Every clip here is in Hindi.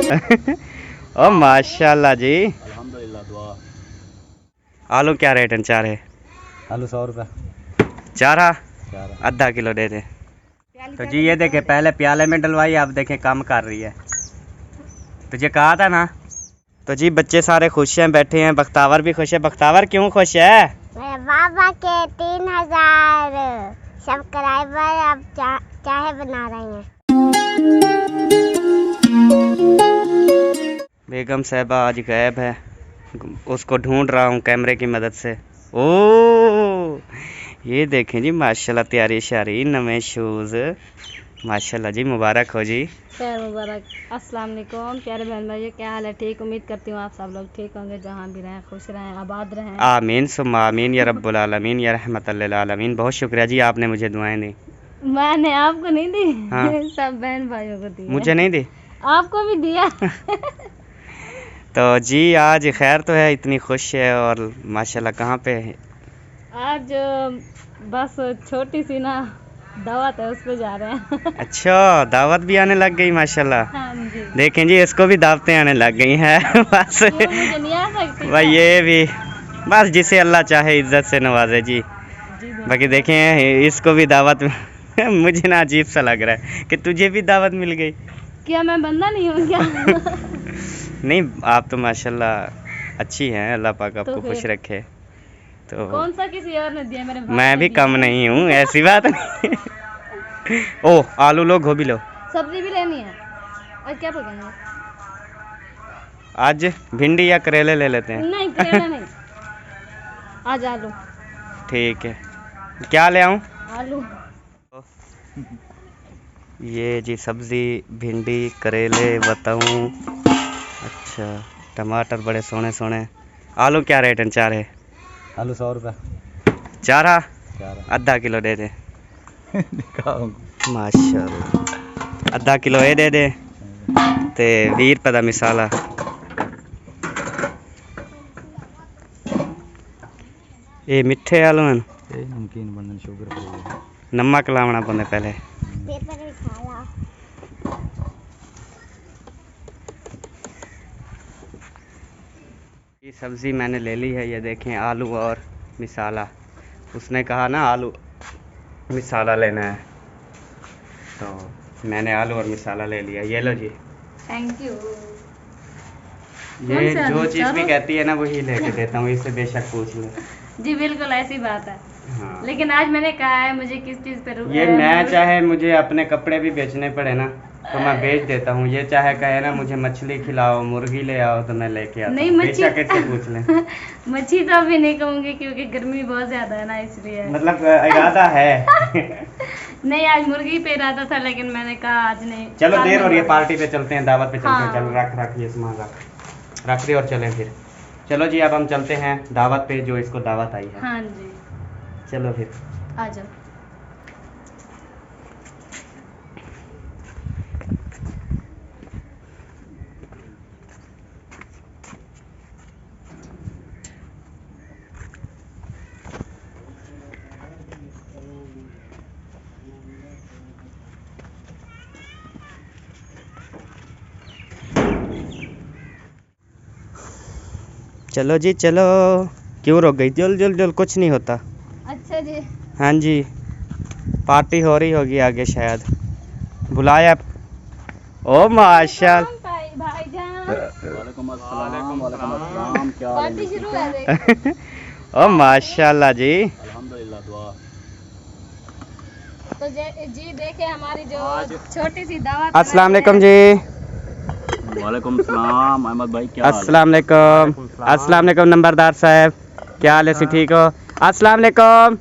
ओ माशाल्लाह जी, अल्हम्दुलिल्लाह दुआ। आलू क्या रेट है? चार है आलू 100 रुपये चार चार। आधा किलो दे दे। तो जी ये देखे पहले प्याले में डलवाई, आप देखें कम कर रही है। तुझे कहा था ना। तो जी बच्चे सारे खुश हैं, बैठे हैं। बख्तावर भी खुश है। बख्तावर क्यों खुश है? मेरे बाबा के 3000 सब्सक्राइबर अब चाय बना रहे हैं। बेगम साहबा आज गायब है, उसको ढूंढ रहा हूँ कैमरे की मदद से। ओ ये देखें जी, माशाल्लाह तैयारी शारी, नवे शूज़, माशाल्लाह जी, मुबारक हो जी। खैर मुबारक। अस्सलाम वालेकुम प्यारे बहन भाइयों, क्या हाल है? ठीक, उम्मीद करती हूँ आप सब लोग ठीक होंगे, जहाँ भी रहें खुश रहें, आबाद रहें। आमीन सुम्मा आमीन या रब्बुल आलमीन या रहमतल लिल आलमीन। बहुत शुक्रिया जी, आपने मुझे दुआएं दी। मैंने आपको नहीं दी। हाँ। सब बहन भाइयों को दी। मुझे नहीं दी? आपको भी दिया। तो जी आज खैर तो है, इतनी खुश है और माशाल्लाह। कहाँ पे है आज? बस छोटी सी ना दावत है, उस पे जा रहे हैं। अच्छा, दावत भी आने लग गई माशाल्लाह। हाँ जी। देखें जी, इसको भी दावतें आने लग गई हैं। बस क्यों, मुझे नहीं आ सकती? भाई ये भी बस जिसे अल्लाह चाहे इज्जत से नवाजे जी। जी बाकी देखें इसको भी दावत मुझे ना अजीब सा लग रहा है कि तुझे भी दावत मिल गई। क्या मैं बंदा नहीं हूँ क्या? नहीं, आप तो माशाल्लाह अच्छी हैं, अल्लाह पाक तो आपको खुश फिर? रखे। तो कौन सा किसी और ने दिया? मेरे भाई मैं ने भी दिया कम है। नहीं हूँ, ऐसी बात नहीं। ओ आलू लो, गोभी लो। सब्जी भी लेनी है। और क्या पकाएंगे? आज भिंडी या करेले ले लेते हैं। नहीं करेला नहीं, आज आलू। ठीक है, क्या ले आऊँ? आलू। ये जी सब्ज़ी, भिंडी, करेले बताऊँ। अच्छा, टमाटर बड़े सोने सोने। आलू क्या रेट है? चार है आलू 100 रुपये चार चार। आधा किलो दे दे। माशाल्लाह, आधा किलो ये दे दे ते 20 रुपये का मिसाला। ये मिठे आलू हैं, नमकीन बनने शुगर पड़ेगा। नमक लावना पौंदा पहले। पेपर उठाया। ये सब्ज़ी मैंने ले ली है, ये देखें आलू और मिसाला। उसने कहा ना आलू मिसाला लेना है, तो मैंने आलू और मिसाला ले लिया। ये लो जी। Thank you. ये कौन सा जो आलू? चीज़ भी चारों? कहती है ना वही लेके देता हूँ, इससे बेशक पूछ लो। जी बिल्कुल ऐसी बात है। हाँ, लेकिन आज मैंने कहा है मुझे किस चीज़ पे ये मैं चाहे मुझे अपने कपड़े भी बेचने पड़े ना तो मैं बेच देता हूँ। ये चाहे कहे ना मुझे मछली खिलाओ, मुर्गी ले आओ, तो मैं लेके आता नहीं, हूँ। मच्छी बेशक इससे पूछ लें। मच्छी तो अभी नहीं कहूँगी क्योंकि गर्मी बहुत ज़्यादा है ना, इसलिए। मतलब इरादा है। नहीं, आज मुर्गी पे इरादा था, लेकिन मैंने कहा आज नहीं। चलो कल देर हो रही है, मंगवा पार्टी पे चलते हैं, दावत पे चलते हैं। हाँ। चलो रख ये सामान रख दे और चलें फिर। चलो जी अब हम चलते हैं दावत पे, जो इसको दावत आई है। हाँ जी, चलो फिर। आ जाओ। चलो जी चलो। क्यों रुक गई? जल जल जल, कुछ नहीं होता। अच्छा जी। हाँ जी, पार्टी हो रही होगी आगे शायद, बुलाया। ओ माशाल्लाह। भाईजान वालेकुम अस्सलाम। वालेकुम अस्सलाम। क्या हाल है? पार्टी शुरू है देख। ओ माशाल्लाह जी। अल्हम्दुलिल्लाह दुआ। तो जी देखे हमारी जो छोटी सी दावत। अस्सलाम वालेकुम जी। वालेकुम अस्सलाम। अहमद भाई क्या हाल है? अस्सलाम वालेकुम। अस्सलाम वालेकुम नंबरदार साहब, क्या हाल है? सी ठीक हो? अस्सलाम वालेकुम।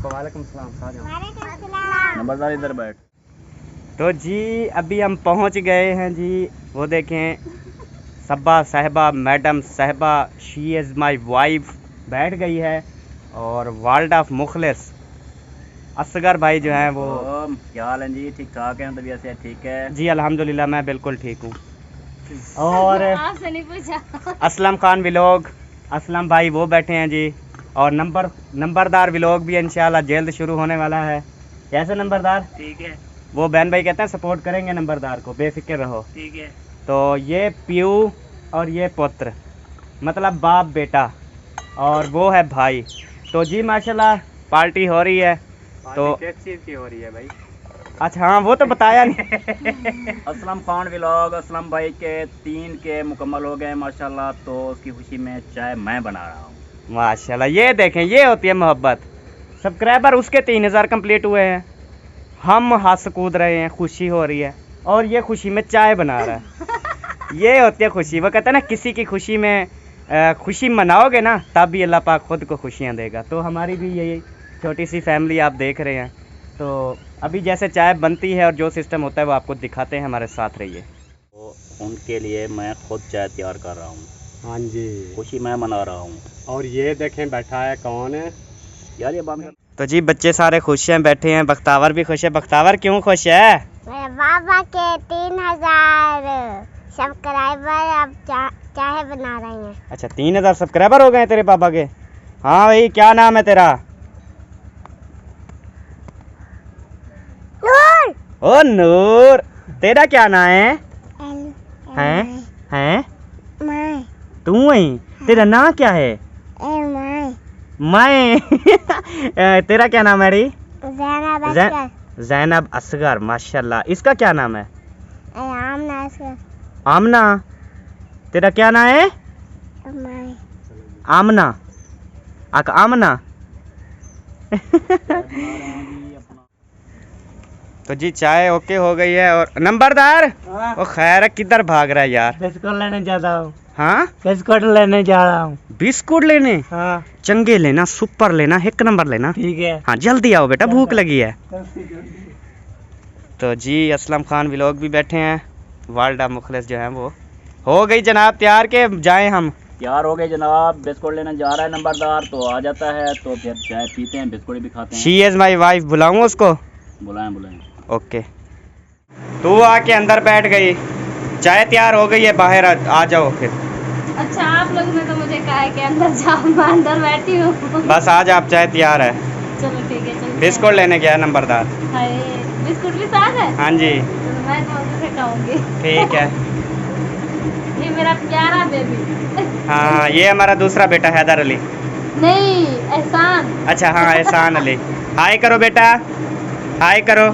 वालेकुम सलाम। नंबरदार इधर बैठ। तो जी अभी हम पहुंच गए हैं जी। वो देखें सब्बा साहिबा, मैडम साहिबा, शी इज़ माई वाइफ बैठ गई है। और वर्ल्ड ऑफ मुखलिस असगर भाई जो हैं वो। क्या हाल है जी? ठीक ठाक है? तबीयत से ठीक है? जी अल्हम्दुलिल्लाह मैं बिल्कुल ठीक हूँ। और आपसे नहीं पूछा। असलम खान व्लॉग, असलम भाई वो बैठे हैं जी। और नंबरदार व्लॉग भी इंशाल्लाह जल्द शुरू होने वाला है। कैसे नंबरदार? ठीक है। वो बहन भाई कहते हैं सपोर्ट करेंगे नंबरदार को, बेफिक्र रहो। ठीक है। तो ये पीयू और ये पुत्र, मतलब बाप बेटा, और वो है भाई। तो जी माशाल्लाह पार्टी हो रही है। तो किस चीज़ की हो रही है भाई? अच्छा हाँ, वो तो बताया नहीं। असलम खान व्लॉग, असलम भाई के 3 के मुकम्मल हो गए माशाल्लाह, तो उसकी खुशी में चाय मैं बना रहा हूँ। माशाल्लाह, ये देखें, ये होती है मोहब्बत। सब्सक्राइबर उसके 3000 कंप्लीट हुए हैं, हम हंस कूद रहे हैं, खुशी हो रही है, और ये खुशी में चाय बना रहा है। ये होती है खुशी। वो कहता है ना, किसी की खुशी में खुशी मनाओगे ना, तब भी अल्लाह पाक खुद को खुशियाँ देगा। तो हमारी भी यही छोटी सी फैमिली आप देख रहे हैं। तो अभी जैसे चाय बनती है और जो सिस्टम होता है वो आपको दिखाते हैं, हमारे साथ रहिए। तो उनके लिए मैं खुद चाय तैयार कर रहा हूँ। हाँ जी, खुशी मैं मना रहा हूँ। और ये देखें बैठा है, कौन है यार ये बात। तो जी बच्चे सारे खुश हैं, बैठे हैं। बख्तावर भी खुश है। बख्तावर क्यों खुश है? मेरे बाबा के 3000 सब्सक्राइबर अब चाय बना रहे हैं। अच्छा, 3000 सब्सक्राइबर हो गए तेरे पापा के? हाँ भाई, क्या नाम है तेरा? नूर। ओ नूर, तेरा क्या नाम है? हैं? मैं तू वही, तेरा नाम क्या है? मैं तेरा क्या नाम है री? ज़ैनब असगर। जैनब असगर, माशाल्लाह। इसका क्या नाम है? आमना असगर। आमना। तेरा क्या नाम है? मैं आमना। आमना। तो जी चाय ओके हो गई है। और नंबरदार, वो खैर है, किधर भाग रहा है यार? बिस्कुट लेने जा रहा हूँ। हाँ, बिस्कुट लेने जा रहा हूँ। बिस्कुट लेने? हाँ चंगे लेना, सुपर लेना, 1 नंबर लेना। ठीक है। हाँ जल्दी आओ बेटा, भूख लगी है। तो जी असलम खान व्लॉग भी बैठे हैं, वाल्डा मुखलिस जो है वो। हो गई जनाब तैयार के जाएं हम? तैयार हो गए जनाब, बिस्कुट लेने जा रहा है नंबरदार, तो आ जाता है तो फिर चाय पीते हैं, बिस्कुट भी खाते हैं। शी इज़ माई वाइफ, बुलाऊं उसको? बुलाएं बुलाएं। ओके। तू आके अंदर बैठ गई, चाय तैयार हो गई है, बाहर आ जाओ फिर। अच्छा, आप लोग ने तो मुझे कहा है कि अंदर जाओ, मैं अंदर बैठी हूँ। बस आज आप चाय तैयार है। चलो ठीक है, चलो। बिस्कुट लेने गया नंबरदार। हाय, बिस्कुट भी साथ है? हाँ जी, तो मैं तो से खाऊंगी। ठीक है। ये मेरा प्यारा बेबी। हाँ, ये हमारा दूसरा बेटा हैदर अली। नहीं, एहसान। अच्छा हाँ, एहसान अली। हाय करो बेटा, हाय करो।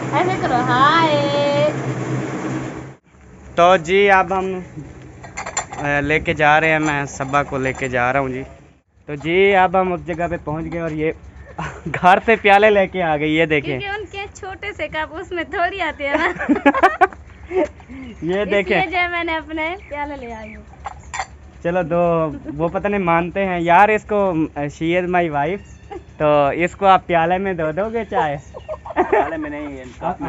ऐसे करो, हाय। तो जी अब हम लेके जा रहे हैं, मैं सब्बा को लेके जा रहा हूँ जी। तो जी अब हम उस जगह पे पहुँच गए, और ये घर से प्याले लेके आ गई, ये देखें। क्योंकि उनके छोटे से कप उसमें थोड़ी आते हैं ना। ये देखें। इसलिए जो है मैंने अपने प्याले ले आई हूँ। चलो दो, वो पता नहीं मानते हैं यार इसको। शी इज़ माई वाइफ, तो इसको आप प्याले में दो दोगे चाय? प्याले में नहीं,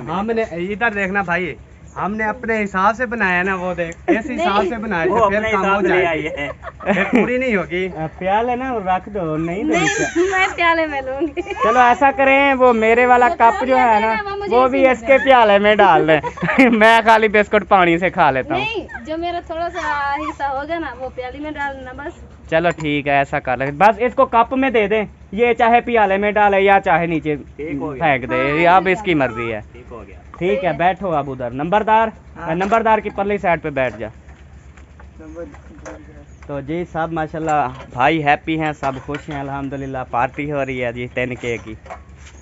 हमने इधर देखना भाई, हमने अपने हिसाब से बनाया ना, वो देख इस हिसाब से बनाया वो तो फिर अपने काम हो हिसाब से ले आई जाएगी, है। फिर पूरी नहीं होगी। प्याले ना रख दो, नहीं नहीं, मैं प्याले में लूंगी। चलो ऐसा करें, वो मेरे वाला कप जो है ना, वो भी इसके प्याले में डाल दें। मैं खाली बिस्कुट पानी से खा लेता हूँ। नहीं, जो मेरा थोड़ा सा हिस्सा होगा ना, वो प्याली में डालना बस। चलो ठीक है, ऐसा कर ले, बस इसको कप में दे दें, ये चाहे प्याले में डाले या चाहे नीचे फेंक दे, ये अब इसकी मर्जी है। ठीक हो गया। ठीक है, बैठो अब उधर। नंबरदार, नंबरदार की परली साइड पे बैठ जा। तो जी सब माशाल्लाह भाई हैप्पी हैं, सब खुश हैं अल्हम्दुलिल्लाह। पार्टी हो रही है जी 10K की।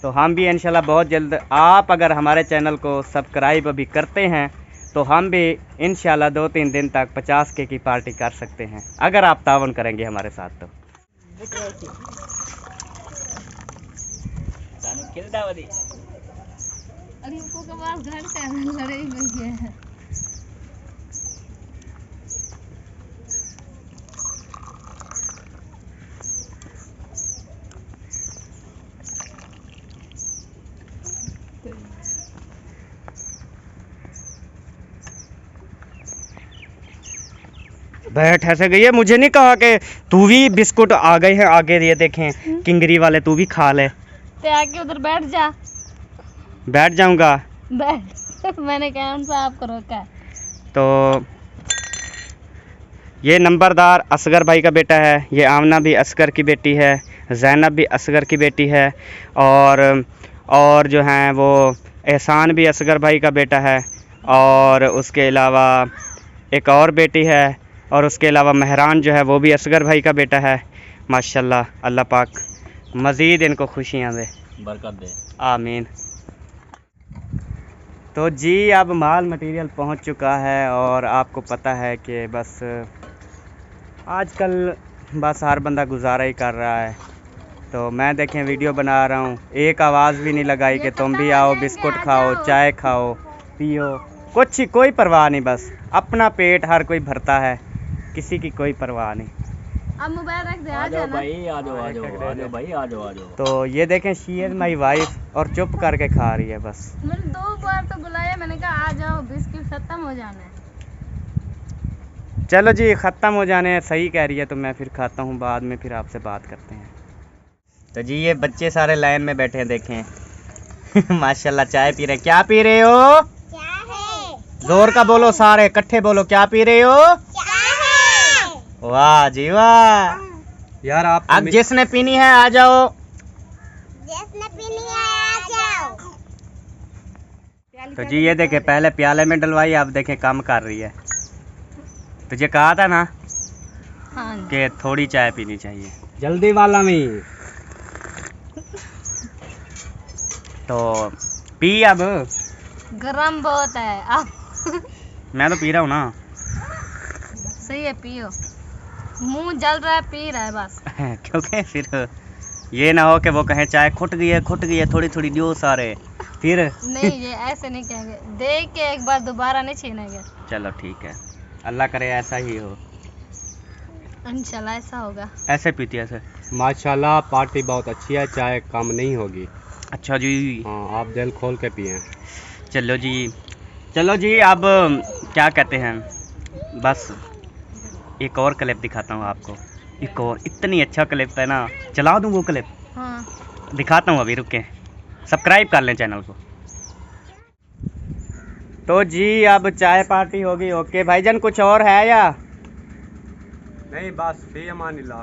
तो हम भी इंशाल्लाह बहुत जल्द, आप अगर हमारे चैनल को सब्सक्राइब अभी करते हैं तो हम भी इंशाल्लाह 2-3 दिन तक 50K की पार्टी कर सकते हैं, अगर आप तावन करेंगे हमारे साथ तो। अरे उनको के पास घर से लड़ाई हुई है। बैठ ऐसे गई है, मुझे नहीं कहा कि तू भी बिस्कुट आ गए हैं आगे, ये देखें किंगरी वाले, तू भी खा ले। ते आके उधर बैठ जा। बैठ जाऊंगा, बैठ। मैंने कौन सा आपको रोका? तो ये नंबरदार असगर भाई का बेटा है, ये आमना भी असगर की बेटी है, जैनब भी असगर की बेटी है, और जो हैं वो एहसान भी असगर भाई का बेटा है, और उसके अलावा एक और बेटी है, और उसके अलावा मेहरान जो है वो भी असगर भाई का बेटा है। माशाल्लाह, अल्लाह पाक मज़ीद इनको खुशियाँ दे, बरकत दे। आमीन। तो जी अब माल मटेरियल पहुंच चुका है, और आपको पता है कि बस आजकल बस हर बंदा गुजारा ही कर रहा है। तो मैं देखें वीडियो बना रहा हूँ, एक आवाज़ भी नहीं लगाई कि तुम भी आओ, बिस्कुट खाओ, चाय खाओ, पियो, कुछ ही कोई परवाह नहीं। बस अपना पेट हर कोई भरता है, किसी की कोई परवाह नहीं। अब मोबाइल रख दे, आ आ जाओ जाना। भाई, आ जाओ, आ जाओ, आ जाओ भाई, आ जाओ, आ जाओ। तो ये देखें, शी इज़ माई वाइफ, और चुप करके खा रही है बस। मैंने 2 बार तो बुलाया, मैंने कहा आ जाओ, बिस्किट खत्म हो जाना है। चलो जी, ख़त्म हो जाने, सही कह रही है, तो मैं फिर खाता हूँ, बाद में फिर आपसे बात करते हैं। तो जी ये बच्चे सारे लाइन में बैठे हैं, देखें माशाल्लाह चाय पी रहे हैं। क्या पी रहे हो? जोर का बोलो, सारे इकट्ठे बोलो, क्या पी रहे हो? वाह जी वाह। यार आप अब जिसने पीनी है आ जाओ। जिसने पीनी है आ जाओ। तो जी ये देखे, पहले प्याले में डलवाई, अब देखें कम कर रही है। तुझे कहा था ना हाँ कि थोड़ी चाय पीनी चाहिए। जल्दी वाला में तो पी अब। गरम बहुत है अब। मैं तो पी रहा हूँ ना। सही है, पियो। मुंह जल रहा है, पी रहा है बस। क्योंकि फिर ये ना हो कि वो कहें चाय खुट गई है, थोड़ी थोड़ी दियो सारे, फिर नहीं, ये ऐसे नहीं कहेंगे, देख के एक बार दोबारा नहीं छीनेंगे। चलो ठीक है, अल्लाह करे ऐसा ही हो। इंशाल्लाह ऐसा होगा। ऐसे पीती है ऐसे। माशाल्लाह पार्टी बहुत अच्छी है, चाय कम नहीं होगी। अच्छा जी, हाँ आप दिल खोल के पिए। चलो जी अब क्या कहते हैं, बस एक और क्लिप दिखाता हूँ आपको। एक और इतनी अच्छा क्लिप है ना, चला दूँ वो क्लिप? हाँ, दिखाता हूँ, अभी रुके, सब्सक्राइब कर लें चैनल को। तो जी अब चाय पार्टी होगी। ओके भाईजान, कुछ और है या नहीं, बस फी अमानिल्लाह।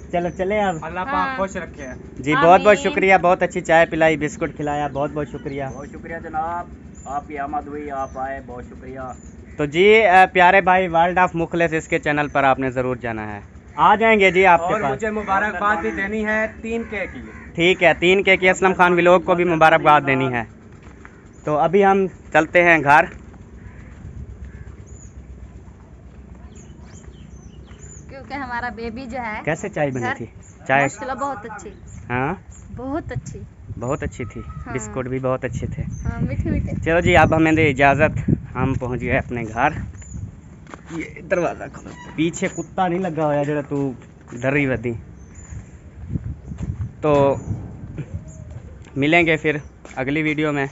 चलो चले अब। अल्लाह हाँ। पाक खुश रखे। जी बहुत बहुत आमीन। शुक्रिया, बहुत अच्छी चाय पिलाई, बिस्कुट खिलाया, बहुत बहुत शुक्रिया। बहुत शुक्रिया जनाब, आपकी आमद हुई, आप आए, बहुत शुक्रिया। तो जी प्यारे भाई, वर्ल्ड ऑफ मुखलिस इसके चैनल पर आपने ज़रूर जाना है, आ जाएंगे जी आपके और पास। मुझे मुबारकबाद भी देनी है 3K की। ठीक है, 3K की असलम खान व्लॉग को भी मुबारकबाद देनी है। तो अभी हम चलते हैं घर। क्योंकि हमारा बेबी जो है, कैसे चाय बनी घर? थी? चाय माशाल्लाह बहुत अच्छी, हाँ बहुत अच्छी। बहुत अच्छी थी, हाँ। बिस्कुट भी बहुत अच्छे थे। हाँ, मीठे मीठे। चलो जी अब हमें दे इजाज़त, हम पहुंच गए अपने घर। ये दरवाज़ा खोलो, पीछे कुत्ता नहीं लगा होया जो तू डरी वधी। तो मिलेंगे फिर अगली वीडियो में,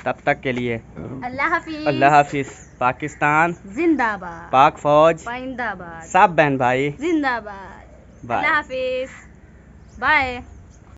तब तक के लिए अल्लाह हाफिज। अल्लाह हाफिज़। पाकिस्तान जिंदाबाद। पाक फौज पाइंदाबाद। सब बहन भाई, जिंदाबाद। बाय। अल्लाह हाफिज। बाय।